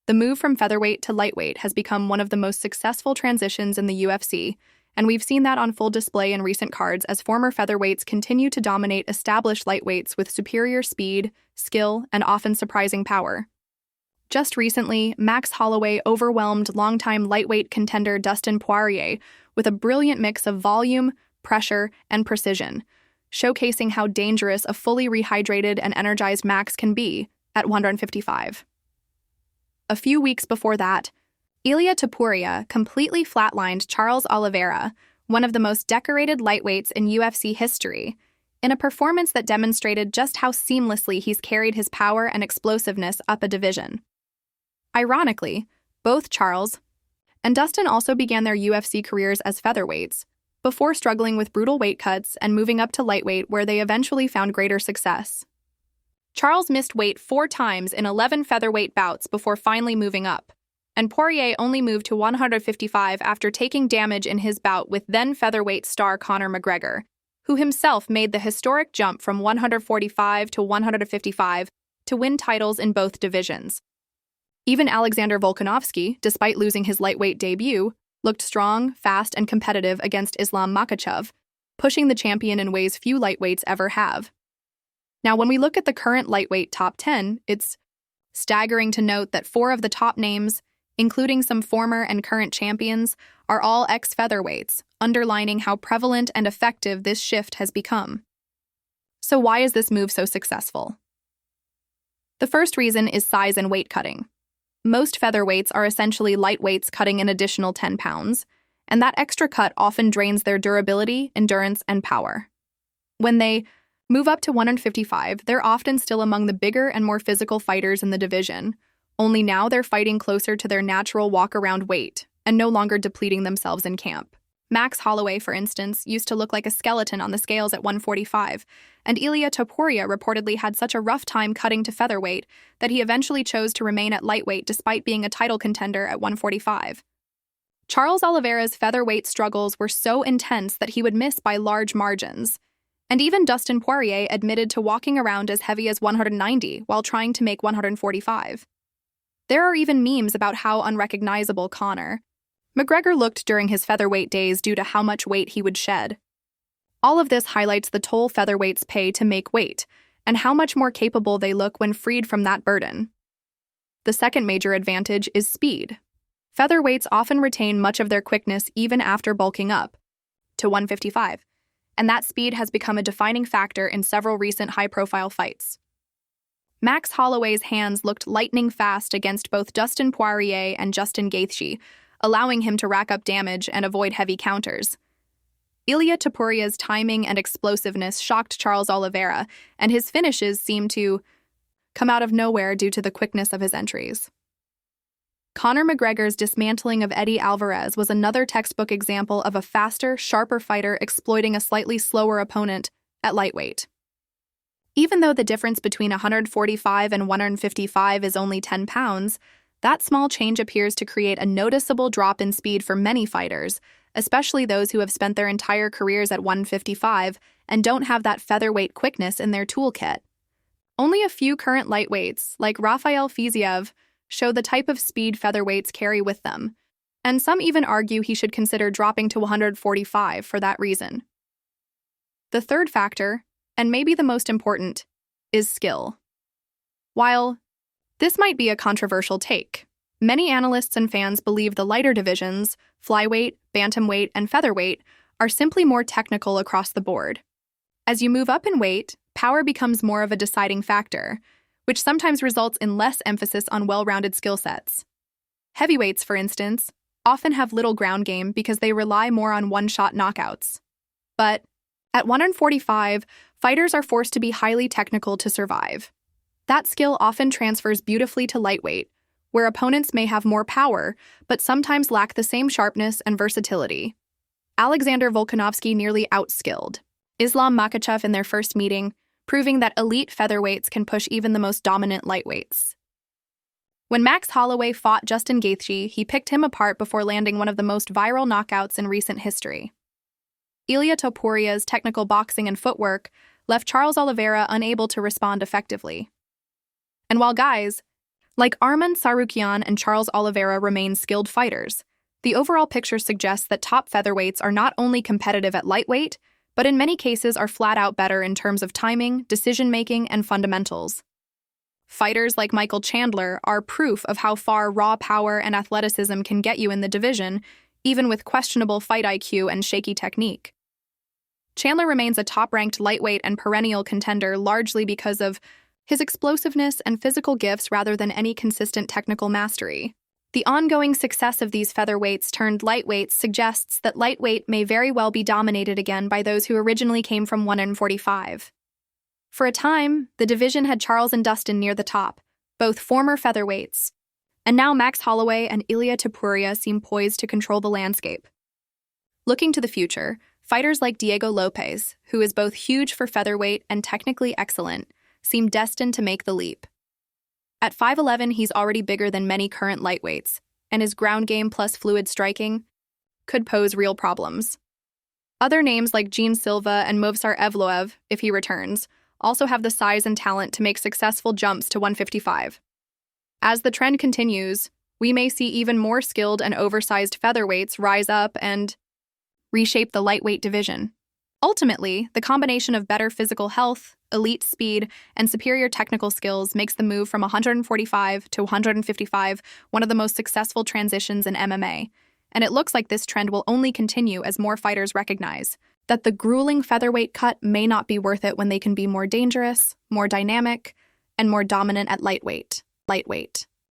The move from featherweight to lightweight has become one of the most successful transitions in the UFC, and we've seen that on full display in recent cards as former featherweights continue to dominate established lightweights with superior speed, skill, and often surprising power. Just recently, Max Holloway overwhelmed longtime lightweight contender Dustin Poirier with a brilliant mix of volume, pressure, and precision, showcasing how dangerous a fully rehydrated and energized Max can be at 155. A few weeks before that, Ilia Topuria completely flatlined Charles Oliveira, one of the most decorated lightweights in UFC history, in a performance that demonstrated just how seamlessly he's carried his power and explosiveness up a division. Ironically, both Charles and Dustin also began their UFC careers as featherweights, before struggling with brutal weight cuts and moving up to lightweight where they eventually found greater success. Charles missed weight 4 times in 11 featherweight bouts before finally moving up, and Poirier only moved to 155 after taking damage in his bout with then featherweight star Conor McGregor, who himself made the historic jump from 145 to 155 to win titles in both divisions. Even Alexander Volkanovski, despite losing his lightweight debut, looked strong, fast, and competitive against Islam Makhachev, pushing the champion in ways few lightweights ever have. Now, when we look at the current lightweight top 10, it's staggering to note that 4 of the top names, including some former and current champions, are all ex-featherweights, underlining how prevalent and effective this shift has become. So why is this move so successful? The first reason is size and weight cutting. Most featherweights are essentially lightweights cutting an additional 10 pounds, and that extra cut often drains their durability, endurance, and power. When they move up to 155, they're often still among the bigger and more physical fighters in the division, only now they're fighting closer to their natural walk-around weight and no longer depleting themselves in camp. Max Holloway, for instance, used to look like a skeleton on the scales at 145, and Ilia Topuria reportedly had such a rough time cutting to featherweight that he eventually chose to remain at lightweight despite being a title contender at 145. Charles Oliveira's featherweight struggles were so intense that he would miss by large margins, and even Dustin Poirier admitted to walking around as heavy as 190 while trying to make 145. There are even memes about how unrecognizable Conor McGregor looked during his featherweight days due to how much weight he would shed. All of this highlights the toll featherweights pay to make weight, and how much more capable they look when freed from that burden. The second major advantage is speed. Featherweights often retain much of their quickness even after bulking up to 155, and that speed has become a defining factor in several recent high-profile fights. Max Holloway's hands looked lightning fast against both Dustin Poirier and Justin Gaethje, allowing him to rack up damage and avoid heavy counters. Ilia Topuria's timing and explosiveness shocked Charles Oliveira, and his finishes seemed to come out of nowhere due to the quickness of his entries. Conor McGregor's dismantling of Eddie Alvarez was another textbook example of a faster, sharper fighter exploiting a slightly slower opponent at lightweight. Even though the difference between 145 and 155 is only 10 pounds, that small change appears to create a noticeable drop in speed for many fighters, especially those who have spent their entire careers at 155 and don't have that featherweight quickness in their toolkit. Only a few current lightweights, like Rafael Fiziev, show the type of speed featherweights carry with them, and some even argue he should consider dropping to 145 for that reason. The third factor, and maybe the most important, is skill. While this might be a controversial take, many analysts and fans believe the lighter divisions, flyweight, bantamweight, and featherweight, are simply more technical across the board. As you move up in weight, power becomes more of a deciding factor, which sometimes results in less emphasis on well-rounded skill sets. Heavyweights, for instance, often have little ground game because they rely more on one-shot knockouts. But at 145, fighters are forced to be highly technical to survive. That skill often transfers beautifully to lightweight, where opponents may have more power, but sometimes lack the same sharpness and versatility. Alexander Volkanovski nearly outskilled Islam Makhachev in their first meeting, proving that elite featherweights can push even the most dominant lightweights. When Max Holloway fought Justin Gaethje, he picked him apart before landing one of the most viral knockouts in recent history. Ilia Topuria's technical boxing and footwork left Charles Oliveira unable to respond effectively. And while guys Like Arman Tsarukyan and Charles Oliveira remain skilled fighters, the overall picture suggests that top featherweights are not only competitive at lightweight, but in many cases are flat out better in terms of timing, decision-making, and fundamentals. Fighters like Michael Chandler are proof of how far raw power and athleticism can get you in the division, even with questionable fight IQ and shaky technique. Chandler remains a top-ranked lightweight and perennial contender largely because of his explosiveness and physical gifts rather than any consistent technical mastery. The ongoing success of these featherweights turned lightweights suggests that lightweight may very well be dominated again by those who originally came from 145. For a time, the division had Charles and Dustin near the top, both former featherweights, and now Max Holloway and Ilia Topuria seem poised to control the landscape. Looking to the future, fighters like Diego Lopez, who is both huge for featherweight and technically excellent, seem destined to make the leap. At 5'11", he's already bigger than many current lightweights, and his ground game plus fluid striking could pose real problems. Other names like Gene Silva and Movsar Evloev, if he returns, also have the size and talent to make successful jumps to 155. As the trend continues, we may see even more skilled and oversized featherweights rise up and reshape the lightweight division. Ultimately, the combination of better physical health, elite speed, and superior technical skills makes the move from 145 to 155 one of the most successful transitions in MMA, and it looks like this trend will only continue as more fighters recognize that the grueling featherweight cut may not be worth it when they can be more dangerous, more dynamic, and more dominant at lightweight.